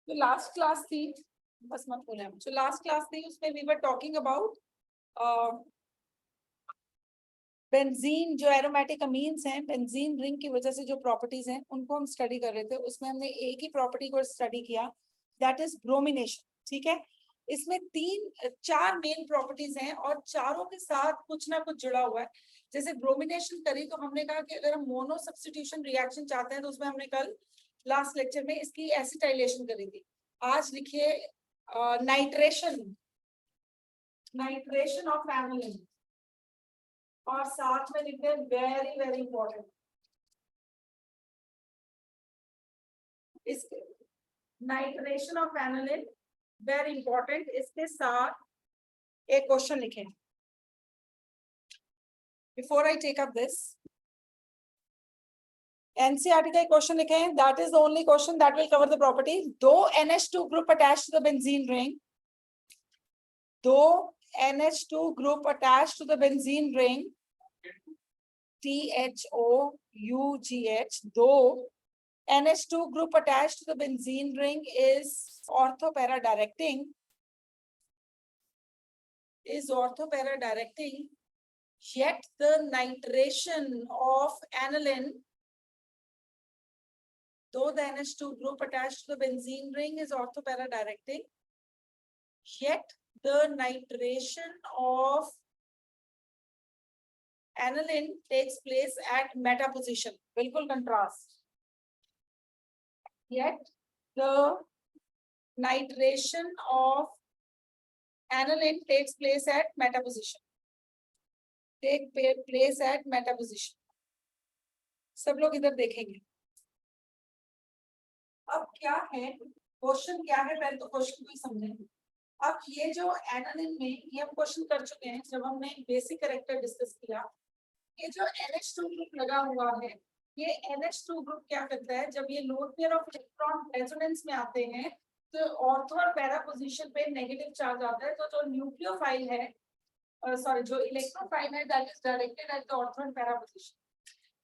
जो last class थी, बस मत बोले, जो लास्ट क्लास थी उसमें we were talking about benzene, जो एरोमेटिक अमीन्स हैं, बेंजीन रिंग की वजह से जो प्रॉपर्टीज हैं उनको हम स्टडी कर रहे थे। उसमें हमने एक ही प्रॉपर्टी को स्टडी किया, दैट इज ब्रोमिनेशन। ठीक है, इसमें चार मेन प्रॉपर्टीज हैं और चारों के साथ कुछ ना कुछ जुड़ा हुआ है। जैसे ब्रोमिनेशन करी तो हमने कहा कि अगर हम मोनो सब्स्टिट्यूशन रिएक्शन चाहते हैं तो उसमें हमने कल लास्ट लेक्चर में इसकी एसिटाइलेशन करी थी। आज लिखिए नाइट्रेशन, नाइट्रेशन ऑफ एनिलीन, और साथ में लिखते हैं वेरी वेरी इंपॉर्टेंट इसके nitration of aniline, very important. इसके साथ एक क्वेश्चन लिखें before I take up this. NCERT का क्वेश्चन लिखें, that is the only question that will cover the property. दो NH2 group attached to the benzene ring, दो NH2 group attached to the benzene ring, THOUGH, though NH2 group attached to the benzene ring is orthopara directing, yet the nitration of aniline, though the NH2 group attached to the benzene ring is orthopara directing, yet the nitration of aniline takes place at meta position, बिल्कुल contrast. Yet the nitration of aniline takes place at meta position. सब लोग इधर देखेंगे। अब क्या है question, क्या है पहले तो क्वेश्चन को ही समझेंगे। अब ये जो एनालिन में, ये हम क्वेश्चन कर चुके हैं जब हमने बेसिक कैरेक्टर डिस्कस किया। ये जो NH2 ग्रुप लगा हुआ है, ये NH2 ग्रुप क्या करता है, जब ये loan pair of electron resonance में आते हैं तो ऑर्थो और पैरा पोजीशन पे नेगेटिव चार्ज आता है। तो जो न्यूक्लियोफाइल है, सॉरी जो इलेक्ट्रोफाइल है, that is directed at the ortho and para position.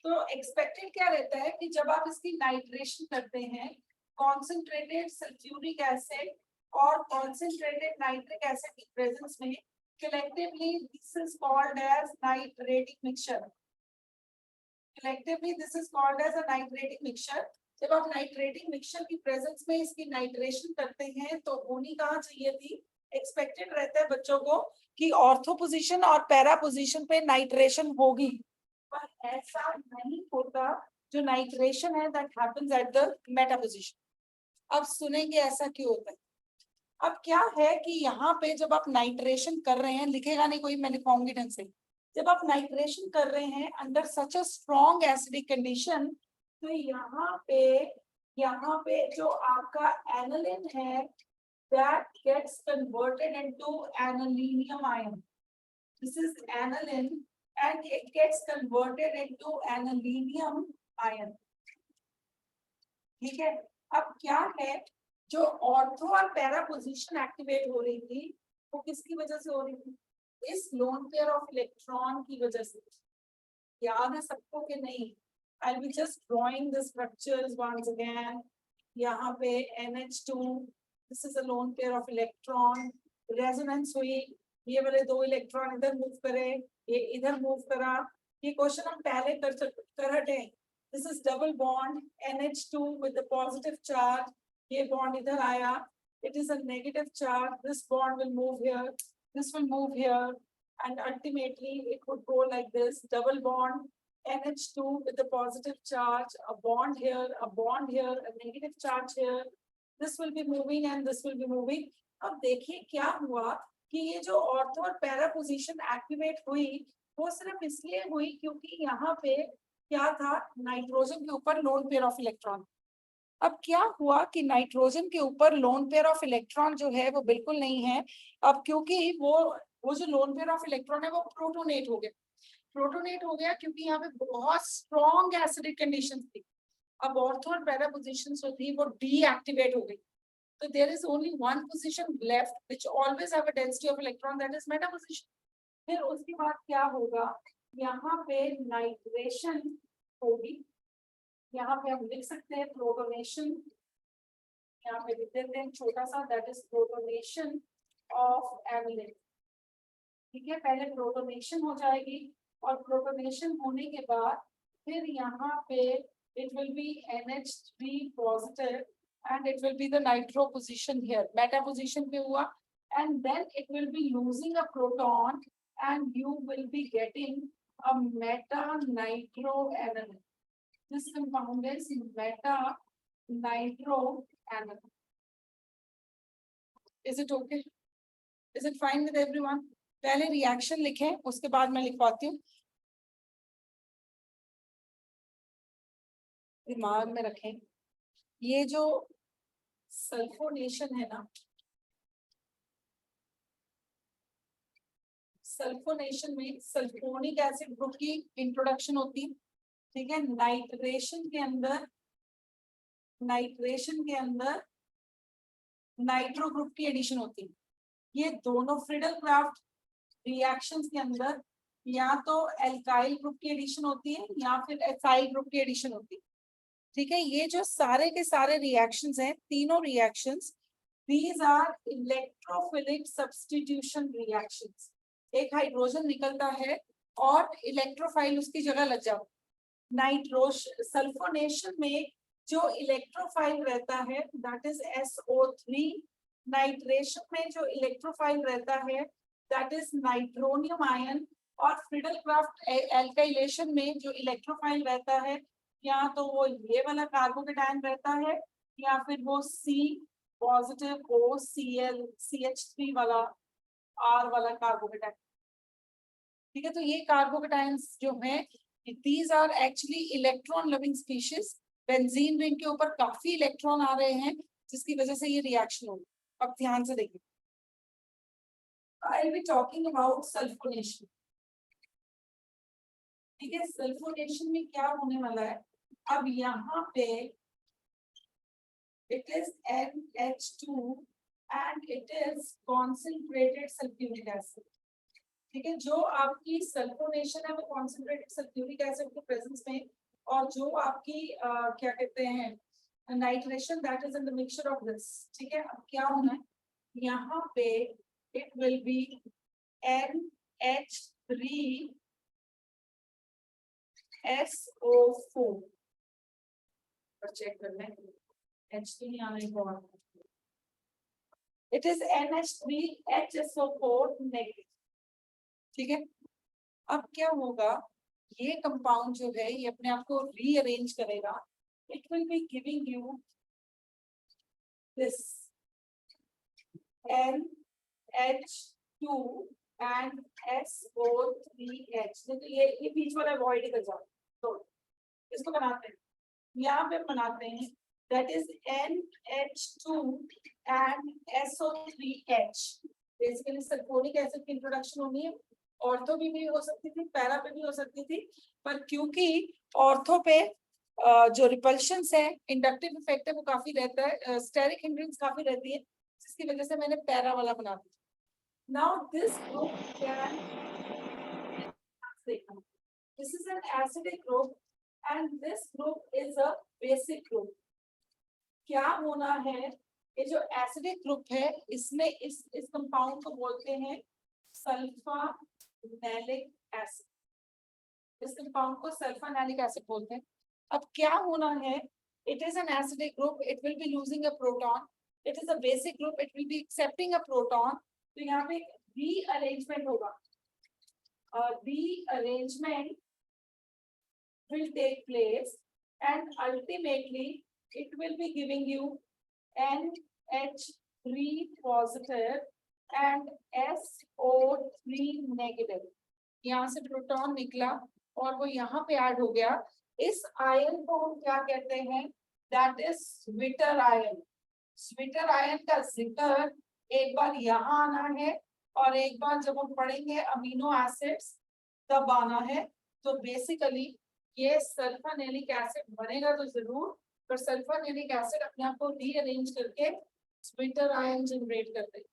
तो एक्सपेक्टेड क्या रहता है कि जब आप इसकी नाइट्रेशन करते हैं, कॉन्सेंट्रेटेड सल्फ्यूरिक एसिड और कॉन्सेंट्रेटेड नाइट्रिक एसिड की प्रेजेंस में, collectively this is called as nitrating mixture. Collectively this is called as a nitrating mixture. जब आप नाइट्रेटिंग मिक्सचर की प्रेजेंस में इसकी नाइट्रेशन करते हैं तो होनी कहाँ चाहिए थी, एक्सपेक्टेड रहता है बच्चों को कि ऑर्थो पोजीशन और पैरा पोजीशन पे नाइट्रेशन होगी, पर ऐसा नहीं होता। जो नाइट्रेशन है that happens at the Meta position. अब सुनेंगे ऐसा क्यों होता है। अब क्या है कि यहाँ पे जब आप नाइट्रेशन कर रहे हैं, लिखेगा नहीं कोई, मैं लिखवाऊंगी ढंग से। जब आप नाइट्रेशन कर रहे हैं under such a strong acidic condition, तो यहाँ पे जो आपका एनालिन है that gets converted into analinium ion. This is aniline and it gets converted into analinium ion. ठीक है, अब क्या है, जो ऑर्थो और पैरा पोजीशन एक्टिवेट हो रही थी वो किसकी वजह से हो रही थी, इस लोन पेयर ऑफ इलेक्ट्रॉन की वजह से। याद है सबको कि नहीं? I will just drawing the structures once again. यहाँ पे NH2, this is a lone pair of electron, resonance हुई, ये वाले दो इलेक्ट्रॉन इधर मूव करे, ये इधर मूव करा। ये क्वेश्चन हम पहले कर हटे। This is double bond NH2 with the positive charge. ये bond इधर आया, it is a negative charge. This bond will move here, this will move here, and ultimately it would go like this: double bond NH2 with the positive charge, a bond here, a bond here, a negative charge here. This will be moving and this will be moving. अब देखिए क्या हुआ कि ये जो ortho और para position activate हुई, वो सिर्फ इसलिए हुई क्योंकि यहाँ पे क्या था, नाइट्रोजन के ऊपर लोन पेयर ऑफ इलेक्ट्रॉन। अब क्या हुआ कि नाइट्रोजन के ऊपर लोन पेयर ऑफ इलेक्ट्रॉन जो है वो बिल्कुल नहीं है। अब क्योंकि वो जो लोन पेयर ऑफ इलेक्ट्रॉन है वो प्रोटोनेट हो गया क्योंकि यहाँ पे बहुत स्ट्रॉन्ग एसिडिक कंडीशन थी। अब ऑर्थो और पैरा पोजीशन जो थी वो डीएक्टिवेट हो गई, तो there is only one position left which always have a density of electron, that is meta position. फिर उसके बाद क्या होगा, यहाँ पे नाइट्रेशन होगी, यहाँ पे हम लिख सकते हैं प्रोटोनेशन, यहाँ पे लिख देते हैं छोटा सा, that is protonation of aniline. ठीक है, पहले प्रोटोनेशन हो जाएगी और प्रोटोनेशन होने के बाद फिर यहाँ पे it will be NH3 positive and it will be the nitro position here, meta position पे हुआ, and then it will be losing a proton and you will be getting a meta nitro aniline. This compound is meta nitro aniline. Is it okay? Is it fine with everyone? पहले reaction लिखें, उसके बाद मैं लिखवाती हूँ, दिमाग में रखें। ये जो सल्फोनेशन है ना, सल्फोनेशन में सल्फोनिक एसिड ग्रुप की इंट्रोडक्शन होती है। ठीक है, नाइट्रेशन के अंदर नाइट्रो ग्रुप की एडिशन होती है। ये दोनों फ्रीडल क्राफ्ट रिएक्शंस के अंदर या तो एल्काइल ग्रुप की एडिशन होती है या फिर एसाइल ग्रुप की एडिशन होती है। ठीक है, ये जो सारे के सारे रिएक्शंस हैं, तीनों reactions, these are electrophilic substitution reactions। एक हाइड्रोजन निकलता है और इलेक्ट्रोफाइल उसकी जगह लग जाता। नाइट्रोस सल्फोनेशन में जो इलेक्ट्रोफाइल रहता है दैट इज SO3। नाइट्रेशन में जो इलेक्ट्रोफाइल रहता है दैट इज नाइट्रोनियम आयन। और फ्रीडल क्राफ्ट एल्काइलेशन में जो इलेक्ट्रोफाइल रहता है या तो वो ये वाला कार्बोकेटायन रहता है या फिर वो C पॉजिटिव OCl CH3 वाला R वाला कार्बोकेटायन। ठीक है, तो ये कार्बोकेटायंस जो हैं, these are actually electron loving species। Benzene ring के ऊपर काफी इलेक्ट्रॉन आ रहे हैं जिसकी वजह से ये रिएक्शन होगी। अब ध्यान से देखिए, I will be talking about sulphonation. ठीक है, सल्फोनेशन में क्या होने वाला है, अब यहाँ पे it is NH2 and it is concentrated sulfuric acid। ठीक है, जो आपकी सल्फोनेशन है वो कॉन्सेंट्रेटेड सल्फ्यूरिक एसिड के प्रेजेंस में, और जो आपकी क्या कहते हैं nitration that is in the mixture of this. ठीक है, अब क्या होना है यहाँ पे, it will B NH3 SO4 पर चेक करना है, H2 नहीं आना है बहुत। It is NH3 HSO4 negative. ठीक है, अब क्या होगा, ये कंपाउंड जो है ये अपने आप को रीअरेंज करेगा। It will be giving you this NH2 and SO3H। तो ये बीच वाला अवॉइड कर जाओ, तो इसको बनाते हैं, यहाँ पे बनाते हैं that is NH2 and SO3H। Basically sulphonic acid की इंट्रोडक्शन होनी है। ऑर्थो भी हो सकती थी, पैरा पे भी हो सकती थी, पर क्योंकि ऑर्थो पे जो रिपल्शंस है, इंडक्टिव इफेक्ट है वो काफी रहता है, स्टेरिक हिंड्रेंस काफी रहती है, जिसकी वजह से मैंने पैरा वाला बना दिया। Now this group can, this is an acidic group and this group is a basic group. क्या होना है, ये जो एसिडिक ग्रुप है इसमें इस कंपाउंड को बोलते हैं सल्फानेलिक एसिड। इस कंपाउंड को सल्फानेलिक एसिड बोलते हैं। अब क्या होना है, it is an acidic group, it will be losing a proton. It is a basic group, it will B accepting a proton. तो यहाँ पे रीअरेंजमेंट होगा, rearrangement will take place and ultimately it will be giving you NH3 positive and SO3 negative। यहाँ से proton निकला और वो यहाँ पे ऐड हो गया। इस आयन को हम क्या कहते हैं, that is sweater ion. Sweater ion का जिक्र एक बार यहाँ आना है और एक बार जब हम पढ़ेंगे अमीनो एसिड्स तब आना है। तो बेसिकली ये सल्फानेलिक एसिड बनेगा तो जरूर, पर सल्फानेलिक एसिड अपने आप को रीअरेंज करके स्विटर आयन जनरेट करते हैं।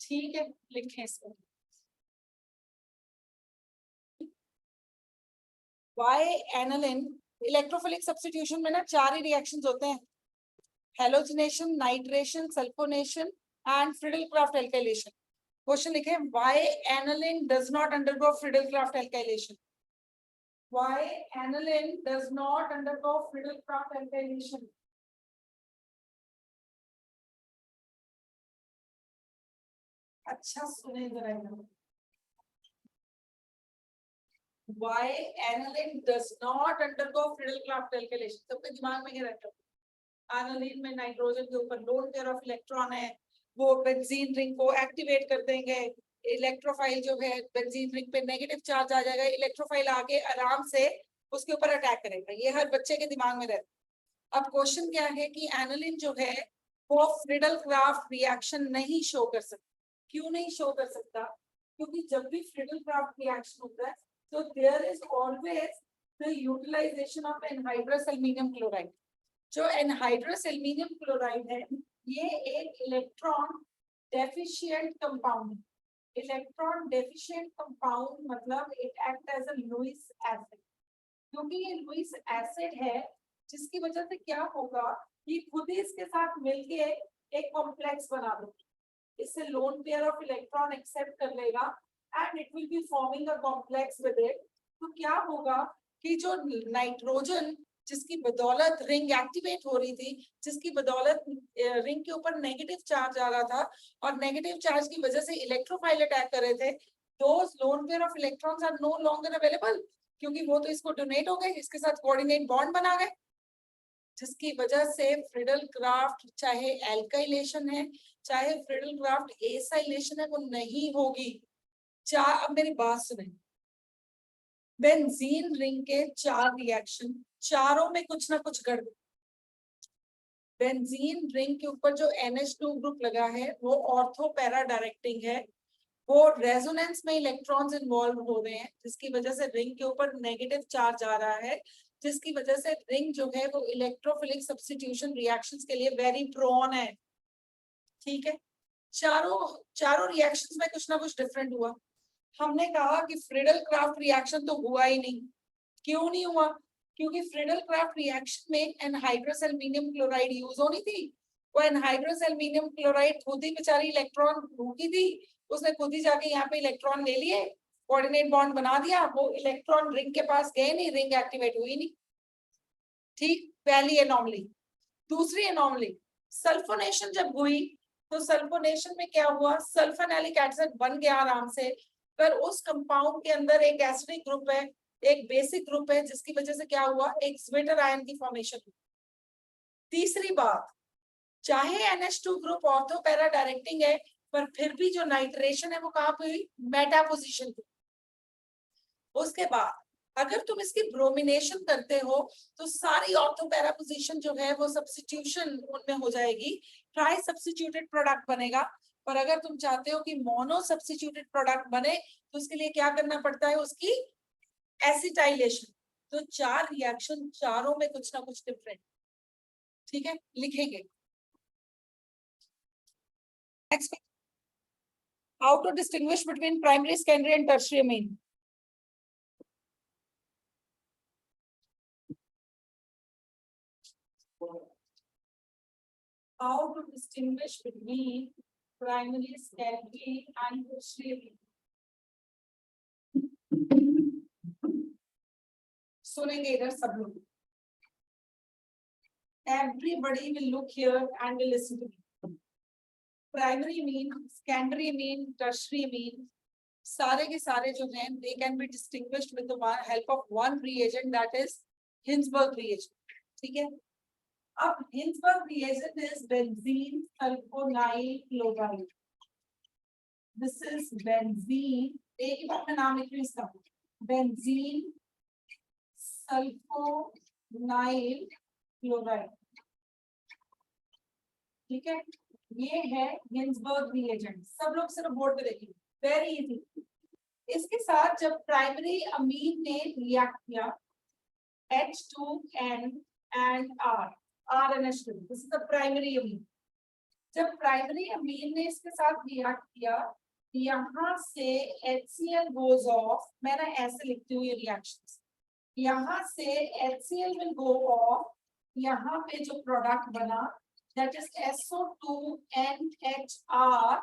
ठीक है, लिखें इसको, वाई एनालिन। इलेक्ट्रोफिलिक सब्स्टिट्यूशन में ना 4 ही रिएक्शंस होते हैं, halogenation, nitration, sulphonation and Friedel Crafts alkylation. Question लिखे, why aniline does not undergo Friedel Crafts alkylation? Why aniline does not undergo Friedel-Crafts alkylation? अच्छा सुने जरा इधर। Why aniline does not undergo Friedel-Crafts alkylation? सबके दिमाग में क्या रहता है? एनालिन में नाइट्रोजन के ऊपर लोन पेयर ऑफ इलेक्ट्रॉन है, वो बेंजीन रिंग को एक्टिवेट कर देंगे। इलेक्ट्रोफाइल जो है बेंजीन रिंग पे नेगेटिव चार्ज आ जाएगा, इलेक्ट्रोफाइल आके आराम से उसके ऊपर अटैक करेगा। ये हर बच्चे के दिमाग में रहता है। अब क्वेश्चन क्या है कि एनालिन जो है वो फ्रिडल-क्राफ्ट रिएक्शन नहीं शो कर सकता। क्यों नहीं शो कर सकता? क्योंकि जब भी फ्रिडल-क्राफ्ट रिएक्शन होता है तो there is always the utilization of anhydrous aluminium chloride. जो एनहाइड्रस एल्युमिनियम क्लोराइड है ये एक इलेक्ट्रॉन डेफिशिएंट कंपाउंड है। इलेक्ट्रॉन डेफिशिएंट कंपाउंड मतलब it act as a Lewis acid. क्योंकि ये लुईस एसिड है जिसकी वजह से क्या होगा कि खुद ही इसके साथ मिलके एक कॉम्प्लेक्स बना दो, इससे lone pair of electron accept कर लेगा and it will be forming a complex with it. तो क्या होगा कि जो नाइट्रोजन जिसकी बदौलत रिंग एक्टिवेट हो रही थी, जिसकी बदौलत रिंग के ऊपर नेगेटिव चार्ज आ रहा था और नेगेटिव चार्ज की वजह से इलेक्ट्रोफाइल अटैक कर रहे थे, those lone pair of electrons are no longer available, क्योंकि वो तो इसको डोनेट हो गए, इसके साथ कोऑर्डिनेट बॉन्ड बना गए, जिसकी वजह से फ्रिडल-क्राफ्ट चाहे एल्काइलेशन है चाहे फ्रिडल-क्राफ्ट एसाइलेशन है वो नहीं होगी। अब मेरी बात सुने, बेंजीन रिंग के 4 रिएक्शन, चारों में कुछ ना कुछ गड़बड़। बेंजीन रिंग के ऊपर जो NH2 ग्रुप लगा है वो ऑर्थो पैरा डायरेक्टिंग है, वो रेजोनेंस में इलेक्ट्रॉन्स इन्वॉल्व हो रहे हैं, जिसकी वजह से रिंग के ऊपर नेगेटिव चार्ज आ रहा है, जिसकी वजह से रिंग जो है वो इलेक्ट्रोफिलिक सब्स्टिट्यूशन रिएक्शंस के लिए वेरी प्रोन है। ठीक है, चारों रिएक्शंस में कुछ ना कुछ डिफरेंट हुआ। हमने कहा कि फ्रिडल-क्राफ्ट रिएक्शन तो हुआ ही नहीं। क्यों नहीं हुआ? क्योंकि फ्रिडल-क्राफ्ट रिएक्शन में एनहाइड्रस एल्युमिनियम क्लोराइड यूज होनी थी। वो एनहाइड्रस एल्युमिनियम क्लोराइड खुद ही बेचारी इलेक्ट्रॉन भूखी थी, उसने खुद ही जाके यहाँ पे इलेक्ट्रॉन ले लिए, कोऑर्डिनेट बॉन्ड बना दिया, वो इलेक्ट्रॉन रिंग के पास गए नहीं, रिंग एक्टिवेट हुई नहीं। ठीक, पहली एनॉमली। दूसरी एनॉमली, सल्फोनेशन जब हुई तो सल्फोनेशन में क्या हुआ, सल्फोनेलिक एसिड बन गया आराम से, पर उस कंपाउंड के अंदर एक एसिडिक ग्रुप है, एक बेसिक ग्रुप है, जिसकी वजह से क्या हुआ, एक स्वेटर आयन की फॉर्मेशन हुई। तीसरी बात, चाहे NH2 group ortho para directing है, पर फिर भी जो नाइट्रेशन है वो कहां पे हुई, मेटा पोजीशन पे। उसके बाद अगर तुम इसकी ब्रोमिनेशन करते हो तो सारी ऑर्थो पैरा पोजीशन जो है वो सब्स्टिट्यूशन उनमें हो जाएगी, ट्राई सब्स्टिट्यूटेड प्रोडक्ट बनेगा। पर अगर तुम चाहते हो कि मोनो सब्स्टिट्यूटेड प्रोडक्ट बने तो उसके लिए क्या करना पड़ता है, उसकी एसिटाइलेशन। तो 4 रिएक्शन, चारों में कुछ ना कुछ डिफरेंट। ठीक है, लिखेंगे। How to distinguish between primary, secondary and tertiary amine? How to distinguish between primary, secondary and tertiary? सुनेंगे इधर सब लोग। Everybody will look here and will listen to me. Primary mean, secondary mean, tertiary mean, सारे के सारे जो हैं, they can be distinguished with the help of one reagent, that is Hinsberg reagent. ठीक है? अब Hinsberg reagent is benzene sulfonyl chloride. This is benzene. एक ही बार में नाम लिख रही हूँ इसका, benzene sulfonyl chloride. ठीक है, ये है हिंसबर्ग रिएजेंट। सब लोग सिर्फ बोर्ड पे देखिए, वेरी इजी। इसके साथ जब प्राइमरी अमीन ने रिएक्ट किया H2N and RNH2, this is the primary amine. जब प्राइमरी अमीन ने इसके साथ रिएक्ट किया, यहाँ से HCl गोज ऑफ, मैं ना ऐसे लिखती हूँ ये रिएक्शंस, यहाँ से HCl विल गो ऑफ, यहाँ पे जो प्रोडक्ट बना that is SO2NHR.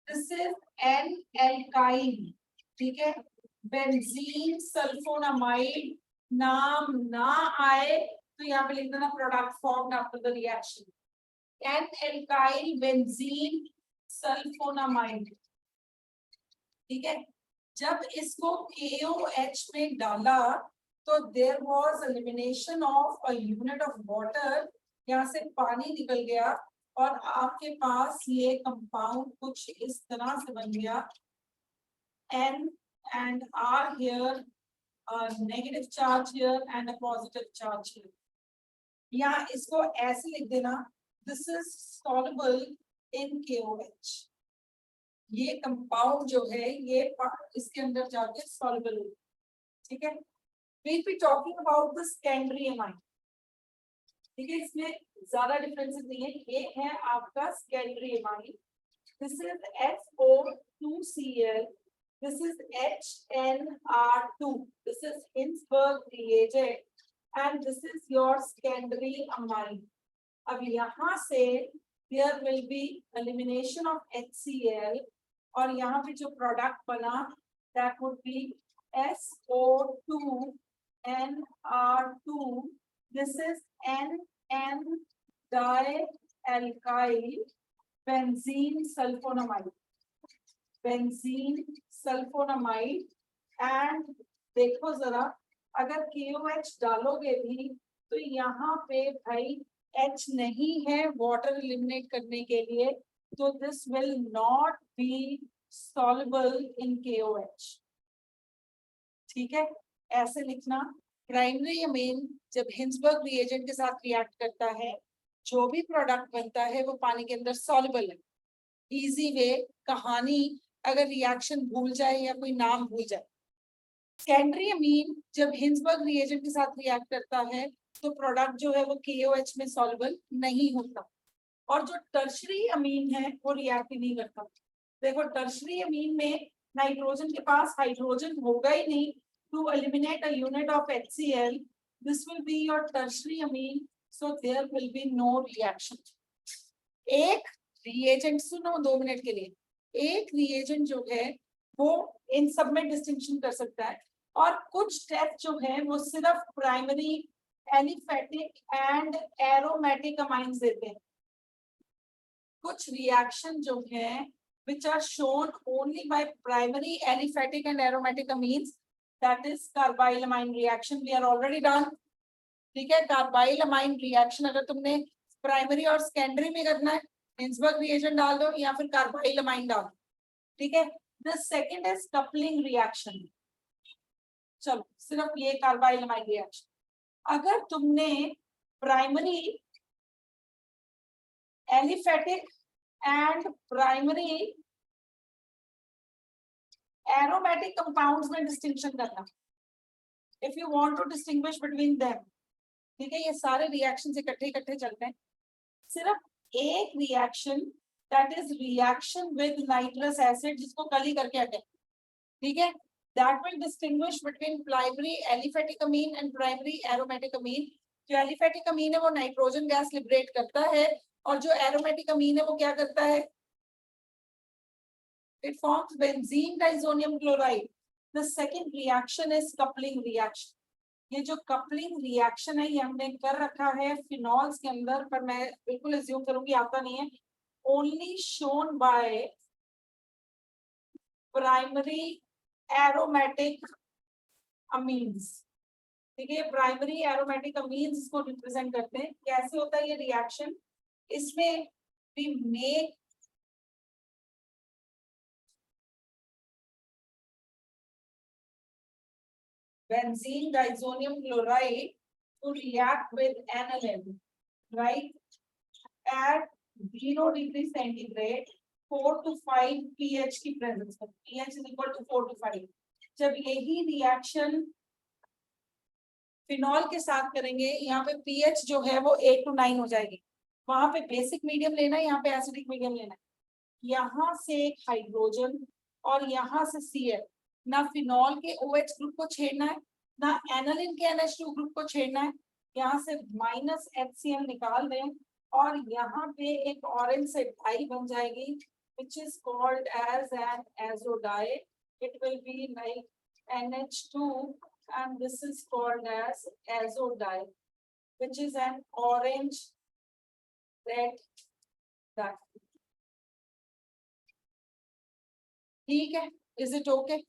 This is N-alkyl. ठीक है, बेंजीन सल्फोनामाइड नाम ना आए तो यहाँ पे लिख देना product formed after the reaction, N-alkyl benzene sulphonamide. ठीक है, जब इसको KOH में डाला तो there was elimination of a unit of water, यहाँ से पानी निकल गया और आपके पास ये कंपाउंड कुछ इस तरह से बन गया, N and R here, a negative charge here and a positive charge here. यहाँ इसको ऐसे लिख देना, this is soluble in KOH. ये कंपाउंड जो है ये इसके अंदर जाके सॉल्युबल हो, ठीक है। we'll be talking about the secondary amine. ठीक है, इसमें ज्यादा डिफरेंसेस नहीं है। ये है आपका secondary amine. This is SO2Cl. This is HNR2. This is Hinsberg reagent and this is your secondary amine. अब यहाँ से there will be elimination of HCl और यहाँ पे जो प्रोडक्ट बना that would be SO2NR2. This is NN dialkyl benzene sulfonamide. Benzene sulfonamide and देखो जरा, अगर KOH डालोगे भी तो यहाँ पे भाई H नहीं है वाटर एलिमिनेट करने के लिए, तो this will not be soluble in KOH. ठीक है, ऐसे लिखना। प्राइमरी अमीन जब हिंसबर्ग रिएजेंट के साथ रिएक्ट करता है, जो भी प्रोडक्ट बनता है वो पानी के अंदर सॉल्युबल है। इजी वे कहानी, अगर रिएक्शन भूल जाए या कोई नाम भूल जाए। सेकेंडरी अमीन जब हिंसबर्ग रिएजेंट के साथ रिएक्ट करता है तो प्रोडक्ट जो है वो KOH में सॉल्युबल नहीं होता, और जो टर्शरी अमीन है वो रिएक्ट नहीं करता। देखो टर्शरी अमीन में नाइट्रोजन के पास हाइड्रोजन होगा ही नहीं, to eliminate a unit of HCl, this will be your tertiary amine, so there will be no reaction. एक reagent, सुनो 2 मिनट के लिए, एक reagent जो है वो इन सब में डिस्टिंक्शन कर सकता है, और कुछ टेस्ट जो है वो सिर्फ primary aliphatic and aromatic amines देते हैं। कुछ रिएक्शन जो है which are shown only by primary aliphatic and aromatic amines, that is carbylamine reaction. We are already done. ठीक है, carbylamine reaction अगर तुमने प्राइमरी और सेकेंडरी में करना है, हिंसबर्ग रिएजेंट डाल दो या फिर carbylamine डाल दो। ठीक है, the second is coupling reaction. चलो सिर्फ ये carbylamine reaction। अगर तुमने primary aliphatic and primary aromatic compounds में distinction करना, if you want to distinguish between them, ठीक है, ये सारे reactions इकट्ठे चलते हैं। सिर्फ एक reaction, that is reaction with nitrous acid, जिसको कल ही करके हटे, ठीक है, that will distinguish between primary aliphatic amine and primary aromatic amine. जो aliphatic amine है वो नाइट्रोजन गैस लिबरेट करता है, और जो एरोमेटिक अमीन है वो क्या करता है, it forms benzene diazonium chloride. The second reaction is coupling reaction. ये जो coupling reaction है ये हमने कर रखा है फिनॉल्स के अंदर, पर मैं बिल्कुल assume करूंगी आता नहीं है। only shown by primary aromatic amines. ठीक है, प्राइमरी एरोमेटिक अमीन्स इसको रिप्रेजेंट करते हैं। कैसे होता है ये रिएक्शन, इसमें we make benzene diazonium chloride to react with aniline, right, at 0 degree centigrade, 4 to 5 pH की प्रेजेंस में, pH is equal to 4 to 5। जब यही रिएक्शन फिनॉल के साथ करेंगे, यहाँ पे pH जो है वो 8 to 9 हो जाएगी। वहां पे बेसिक मीडियम लेना है, यहाँ पे एसिडिक मीडियम लेना है। यहाँ से एक हाइड्रोजन और यहाँ से Cl, ना फिनॉल के OH ग्रुप को छेड़ना है, ना एनालिन के NH2 ग्रुप को छेड़ना है। यहाँ से माइनस HCl निकाल दें और यहाँ पे एक ऑरेंज से डाई बन जाएगी which is called as an azodie. It will be like NH2 and this is called as azodie, which is an orange red dye. ठीक है, is it okay?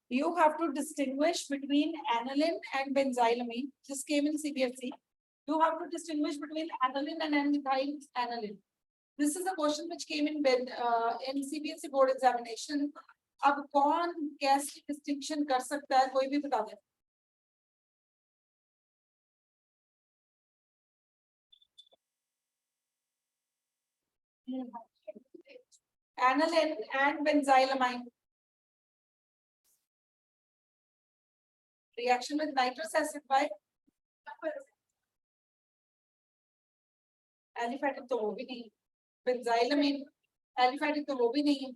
You have to distinguish between aniline and benzylamine. This came in CBSE. You have to distinguish between aniline and methyl aniline. This is a question which came in CBSE board examination. अब कौन कैसे distinction कर सकता है, कोई भी बता दे. Aniline and benzylamine. Reaction with nitrous acid by aliphatic तो वो भी नहीं, बेंजाइलमीन एलिफेटिक तो वो भी नहीं है.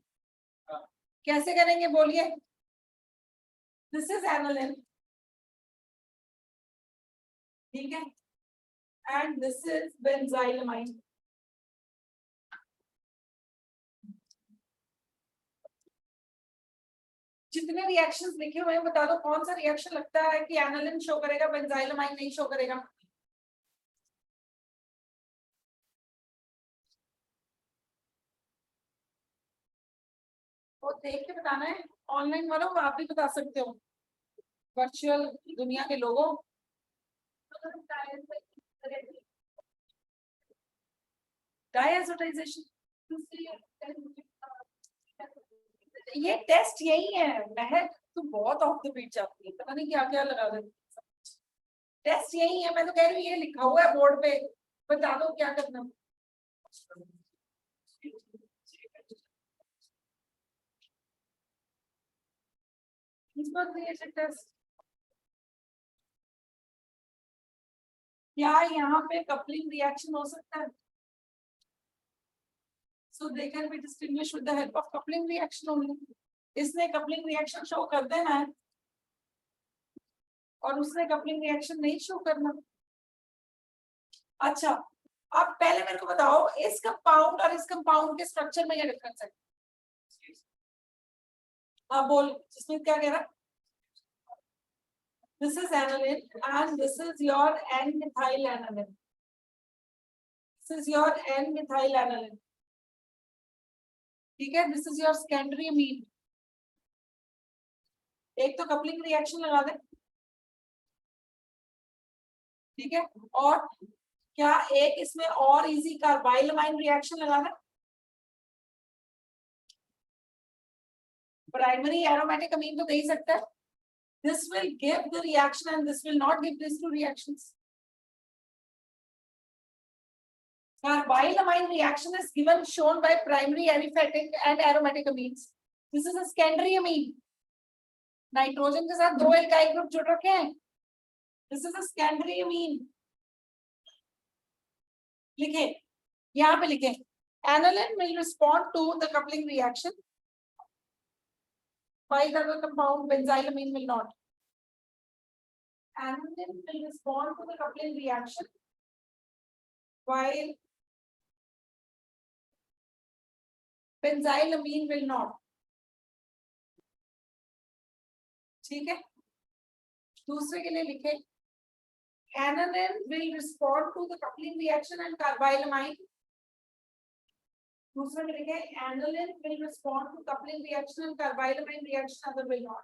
कैसे करेंगे बोलिए. दिस इज एनालिन, ठीक है, एंड दिस इज बेंजाइलमाइन. जितने रिएक्शंस लिखे हुए हैं बता दो कौन सा रिएक्शन लगता है कि एनालिन शो करेगा, बेंजाइलमाइन नहीं शो करेगा. वो देख के बताना है. ऑनलाइन वालों आप भी बता सकते हो, वर्चुअल दुनिया के लोगों. डायजोटाइजेशन ये टेस्ट यही है. महक तो बहुत ऑफ द बीट जाती है, पता नहीं क्या क्या लगा देती. टेस्ट यही है, मैं तो कह रही हूँ ये लिखा हुआ है बोर्ड पे, बता दो क्या करना. क्या यहाँ पे कपलिंग रिएक्शन हो सकता है? So they can be distinguished with the help of coupling reaction only. इसने coupling reaction show कर देना है और उसने coupling reaction नहीं show करना. अच्छा, अब पहले मेरे को बताओ इस कंपाउंड और इस कंपाउंड के स्ट्रक्चर में क्या डिफरेंस है. हाँ बोल, जिसमें क्या कह रहा. This is aniline and this is your N-methyl aniline. This is your N-methyl aniline. ठीक है, this is your secondary amine. एक तो कपलिंग रिएक्शन लगा दे, ठीक है, और क्या एक इसमें और इजी कार्बाइलमाइन रिएक्शन लगा दे. प्राइमरी एरोमेटिक अमीन तो दे ही सकता है. This will give the reaction and this will not give this two reactions. Carbylamine reaction is given shown by primary aliphatic and aromatic amines. This is a secondary amine. Nitrogen के साथ 2 alkyl group जुड़ रखे हैं. This is a secondary amine. लिखे, यहाँ पे लिखे. Aniline will respond to the coupling reaction, while the other compound benzylamine will not. Aniline will respond to the coupling reaction, while benzylamine will not. ठीक है, दूसरे के लिए लिखे. Aniline will respond to the coupling reaction and carbylamine. दूसरे में लिखे aniline will respond to coupling reaction and carbylamine reaction, other will not.